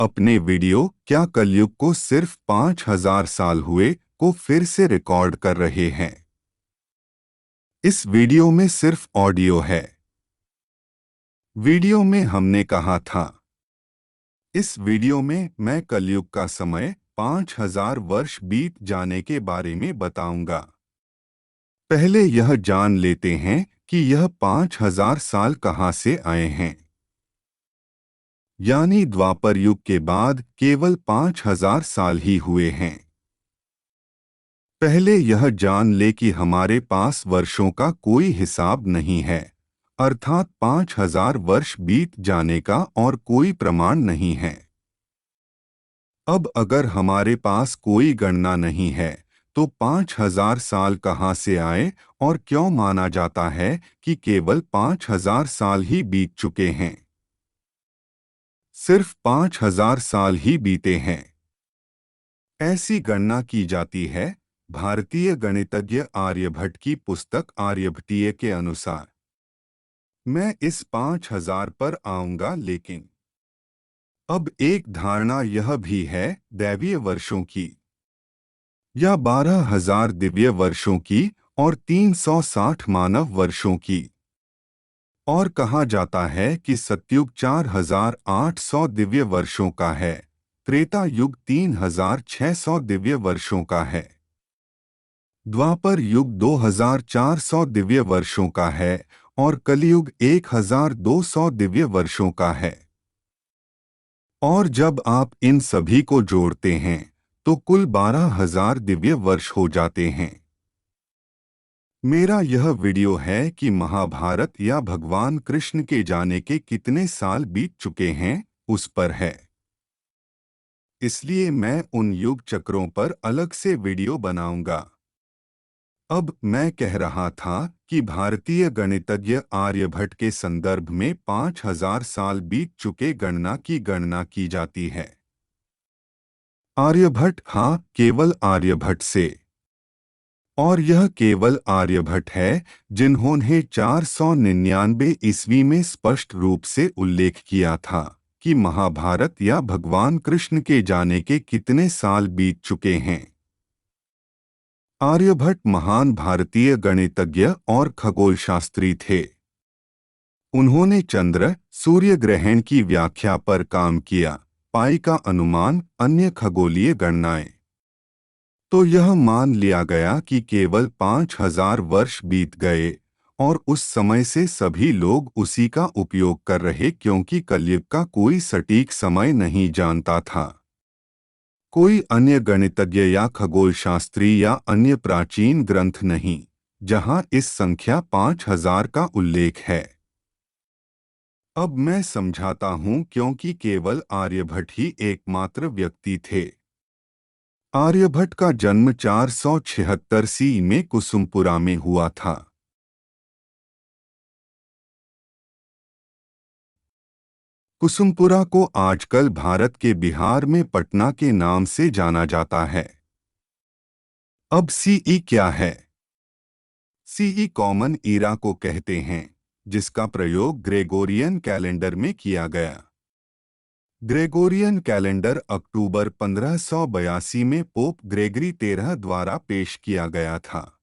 अपने वीडियो क्या कलयुग को सिर्फ 5000 साल हुए को फिर से रिकॉर्ड कर रहे हैं। इस वीडियो में सिर्फ ऑडियो है। वीडियो में हमने कहा था। इस वीडियो में मैं कलयुग का समय 5000 वर्ष बीत जाने के बारे में बताऊंगा। पहले यह जान लेते हैं कि यह 5000 साल कहां से आए हैं। यानी द्वापर युग के बाद केवल 5000 साल ही हुए हैं। पहले यह जान ले कि हमारे पास वर्षों का कोई हिसाब नहीं है, अर्थात 5000 वर्ष बीत जाने का और कोई प्रमाण नहीं है। अब अगर हमारे पास कोई गणना नहीं है तो 5000 साल कहां से आए और क्यों माना जाता है कि केवल 5000 साल ही बीत चुके हैं। सिर्फ 5000 साल ही बीते हैं। ऐसी गणना की जाती है भारतीय गणितज्ञ आर्यभट्ट की पुस्तक आर्यभट्टीय के अनुसार। मैं इस 5000 पर आऊंगा, लेकिन अब एक धारणा यह भी है दैवीय वर्षों की या 12,000 दिव्य वर्षों की और 360 मानव वर्षों की। और कहा जाता है कि सतयुग 4800 दिव्य वर्षों का है, त्रेता युग 3600 दिव्य वर्षों का है, द्वापर युग 2400 दिव्य वर्षों का है और कलियुग 1200 दिव्य वर्षों का है। और जब आप इन सभी को जोड़ते हैं तो कुल 12,000 दिव्य वर्ष हो जाते हैं। मेरा यह वीडियो है कि महाभारत या भगवान कृष्ण के जाने के कितने साल बीत चुके हैं उस पर है। इसलिए मैं उन युग चक्रों पर अलग से वीडियो बनाऊंगा। अब मैं कह रहा था कि भारतीय गणितज्ञ आर्यभट्ट के संदर्भ में 5000 साल बीत चुके गणना की जाती है। आर्यभट्ट, हाँ, केवल आर्यभट्ट से। और यह केवल आर्यभट्ट है जिन्होंने 499 ईस्वी में स्पष्ट रूप से उल्लेख किया था कि महाभारत या भगवान कृष्ण के जाने के कितने साल बीत चुके हैं। आर्यभट्ट महान भारतीय गणितज्ञ और खगोलशास्त्री थे। उन्होंने चंद्र सूर्य ग्रहण की व्याख्या पर काम किया, पाई का अनुमान, अन्य खगोलीय गणनाएं। तो यह मान लिया गया कि केवल 5000 वर्ष बीत गए और उस समय से सभी लोग उसी का उपयोग कर रहे, क्योंकि कलयुग का कोई सटीक समय नहीं जानता था। कोई अन्य गणितज्ञ या खगोलशास्त्री या अन्य प्राचीन ग्रंथ नहीं जहां इस संख्या 5000 का उल्लेख है। अब मैं समझाता हूं, क्योंकि केवल आर्यभट्ट ही एकमात्र व्यक्ति थे। आर्यभट्ट का जन्म 476 सी में कुसुमपुरा में हुआ था। कुसुमपुरा को आजकल भारत के बिहार में पटना के नाम से जाना जाता है। अब सीई क्या है? सीई कॉमन ईरा को कहते हैं, जिसका प्रयोग ग्रेगोरियन कैलेंडर में किया गया। ग्रेगोरियन कैलेंडर अक्टूबर 1582 में पोप ग्रेगरी 13 द्वारा पेश किया गया था।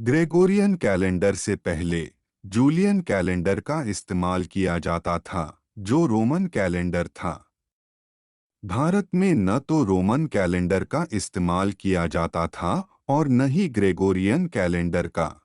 ग्रेगोरियन कैलेंडर से पहले जूलियन कैलेंडर का इस्तेमाल किया जाता था, जो रोमन कैलेंडर था। भारत में न तो रोमन कैलेंडर का इस्तेमाल किया जाता था और न ही ग्रेगोरियन कैलेंडर का।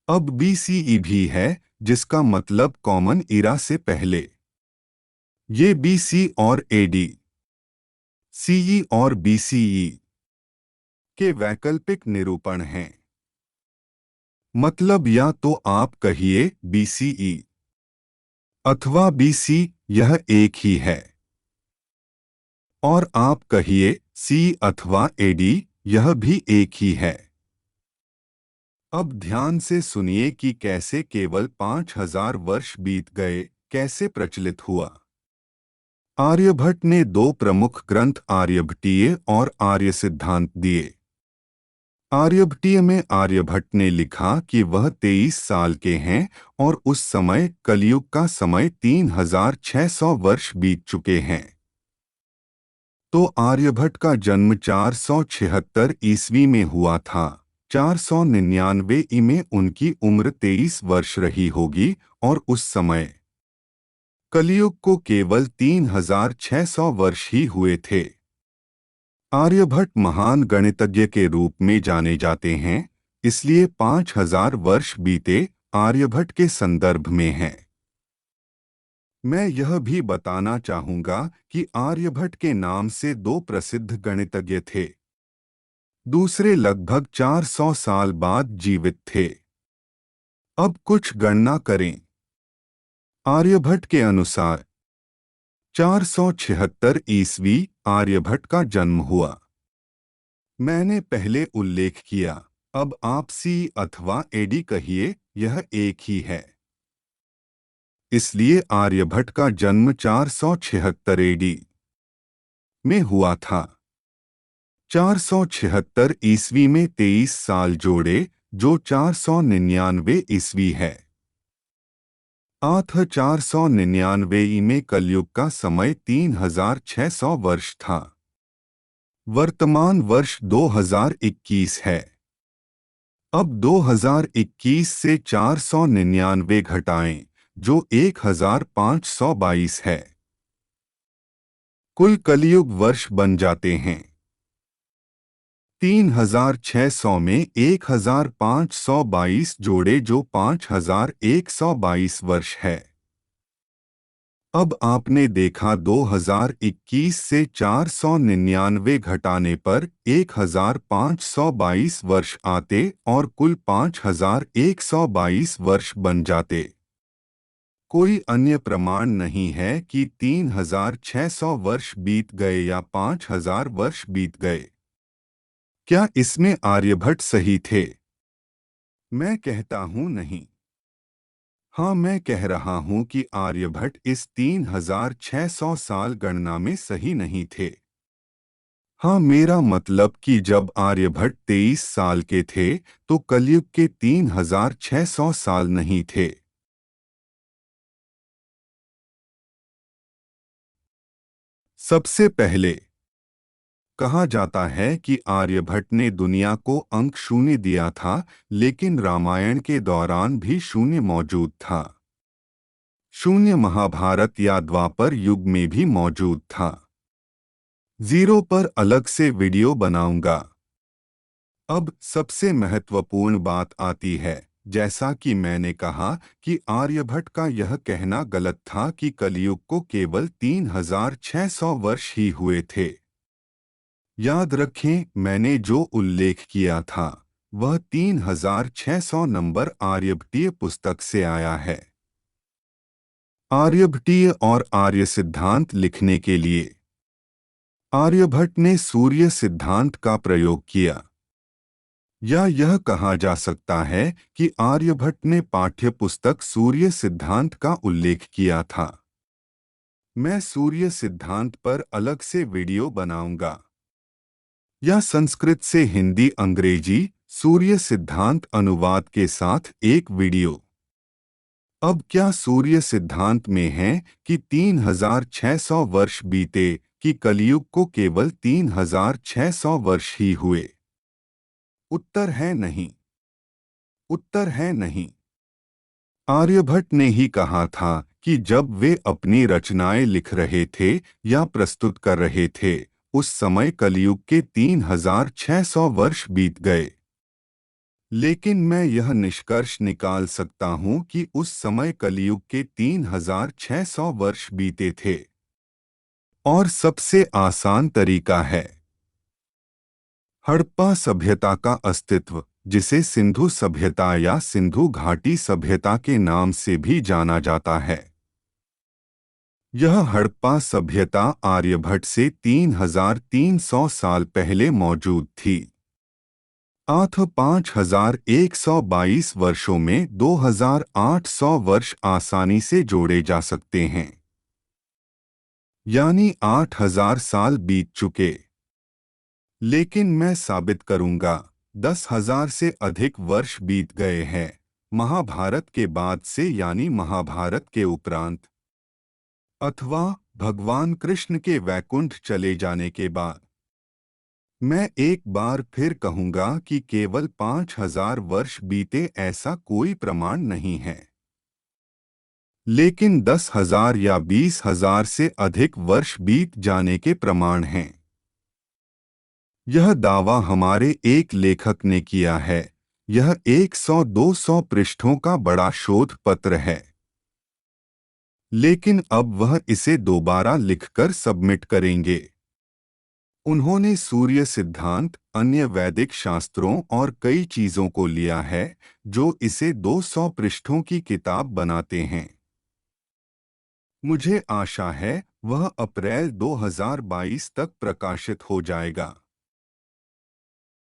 अब बीसीई भी है, जिसका मतलब कॉमन ईरा से पहले। ये बीसी और एडी, सीई और बीसीई के वैकल्पिक निरूपण हैं। मतलब या तो आप कहिए बीसीई अथवा बीसी, यह एक ही है। और आप कहिए सी अथवा एडी, यह भी एक ही है। अब ध्यान से सुनिए कि कैसे केवल 5000 वर्ष बीत गए, कैसे प्रचलित हुआ। आर्यभट्ट ने दो प्रमुख ग्रंथ आर्यभट्टीय और आर्य सिद्धांत दिए। आर्यभट्टीय में आर्यभट्ट ने लिखा कि वह 23 साल के हैं और उस समय कलयुग का समय 3600 वर्ष बीत चुके हैं। तो आर्यभट्ट का जन्म 476 ईस्वी में हुआ था। 499 में उनकी उम्र 23 वर्ष रही होगी और उस समय कलयुग को केवल 3600 वर्ष ही हुए थे। आर्यभट्ट महान गणितज्ञ के रूप में जाने जाते हैं, इसलिए 5000 वर्ष बीते आर्यभट्ट के संदर्भ में हैं। मैं यह भी बताना चाहूंगा कि आर्यभट्ट के नाम से दो प्रसिद्ध गणितज्ञ थे। दूसरे लगभग 400 साल बाद जीवित थे। अब कुछ गणना करें। आर्यभट्ट के अनुसार 476 ईस्वी आर्यभट्ट का जन्म हुआ। मैंने पहले उल्लेख किया, अब आप सी अथवा एडी कहिए, यह एक ही है। इसलिए आर्यभट्ट का जन्म 476 एडी में हुआ था। 476 ईस्वी में 23 साल जोड़े, जो 499 ईस्वी है। 499 में कलयुग का समय 3600 वर्ष था। वर्तमान वर्ष 2021 है। अब 2021 से 499 घटाएं, जो 1522 है। कुल कलयुग वर्ष बन जाते हैं 3600 में 1522 जोड़े, जो 5122 वर्ष है। अब आपने देखा 2021 से 499 घटाने पर 1522 वर्ष आते और कुल 5122 वर्ष बन जाते। कोई अन्य प्रमाण नहीं है कि 3600 वर्ष बीत गए या 5000 वर्ष बीत गए। क्या इसमें आर्यभट्ट सही थे? मैं कहता हूं नहीं। हाँ, मैं कह रहा हूं कि आर्यभट्ट इस 3600 साल गणना में सही नहीं थे। हाँ, मेरा मतलब कि जब आर्यभट्ट 23 साल के थे तो कलयुग के 3600 साल नहीं थे। सबसे पहले कहा जाता है कि आर्यभट्ट ने दुनिया को अंक शून्य दिया था, लेकिन रामायण के दौरान भी शून्य मौजूद था। शून्य महाभारत या द्वापर युग में भी मौजूद था। जीरो पर अलग से वीडियो बनाऊंगा। अब सबसे महत्वपूर्ण बात आती है, जैसा कि मैंने कहा कि आर्यभट्ट का यह कहना गलत था कि कलयुग को केवल 3600 वर्ष ही हुए थे। याद रखें, मैंने जो उल्लेख किया था वह 3600 नंबर आर्यभट्टीय पुस्तक से आया है। आर्यभट्टीय और आर्य सिद्धांत लिखने के लिए आर्यभट्ट ने सूर्य सिद्धांत का प्रयोग किया। या यह कहा जा सकता है कि आर्यभट्ट ने पाठ्य पुस्तक सूर्य सिद्धांत का उल्लेख किया था। मैं सूर्य सिद्धांत पर अलग से वीडियो बनाऊंगा। या संस्कृत से हिंदी अंग्रेजी सूर्य सिद्धांत अनुवाद के साथ एक वीडियो। अब क्या सूर्य सिद्धांत में है कि 3600 वर्ष बीते कि कलयुग को केवल 3600 वर्ष ही हुए? उत्तर है नहीं। उत्तर है नहीं। आर्यभट्ट ने ही कहा था कि जब वे अपनी रचनाएं लिख रहे थे या प्रस्तुत कर रहे थे, उस समय कलयुग के 3600 वर्ष बीत गए। लेकिन मैं यह निष्कर्ष निकाल सकता हूं कि उस समय कलयुग के 3600 वर्ष बीते थे। और सबसे आसान तरीका है हड़प्पा सभ्यता का अस्तित्व, जिसे सिंधु सभ्यता या सिंधु घाटी सभ्यता के नाम से भी जाना जाता है। यह हड़प्पा सभ्यता आर्यभट्ट से 3300 साल पहले मौजूद थी। 5122 वर्षों में 2800 वर्ष आसानी से जोड़े जा सकते हैं, यानी 8000 साल बीत चुके। लेकिन मैं साबित करूंगा 10,000 से अधिक वर्ष बीत गए हैं महाभारत के बाद से, यानी महाभारत के उपरांत, अथवा भगवान कृष्ण के वैकुंठ चले जाने के बाद। मैं एक बार फिर कहूंगा कि केवल 5,000 वर्ष बीते ऐसा कोई प्रमाण नहीं है, लेकिन 10,000 या 20,000 से अधिक वर्ष बीत जाने के प्रमाण हैं। यह दावा हमारे एक लेखक ने किया है। यह 100-200 पृष्ठों का बड़ा शोध पत्र है, लेकिन अब वह इसे दोबारा लिखकर सबमिट करेंगे। उन्होंने सूर्य सिद्धांत, अन्य वैदिक शास्त्रों और कई चीजों को लिया है जो इसे 200 पृष्ठों की किताब बनाते हैं। मुझे आशा है वह अप्रैल 2022 तक प्रकाशित हो जाएगा।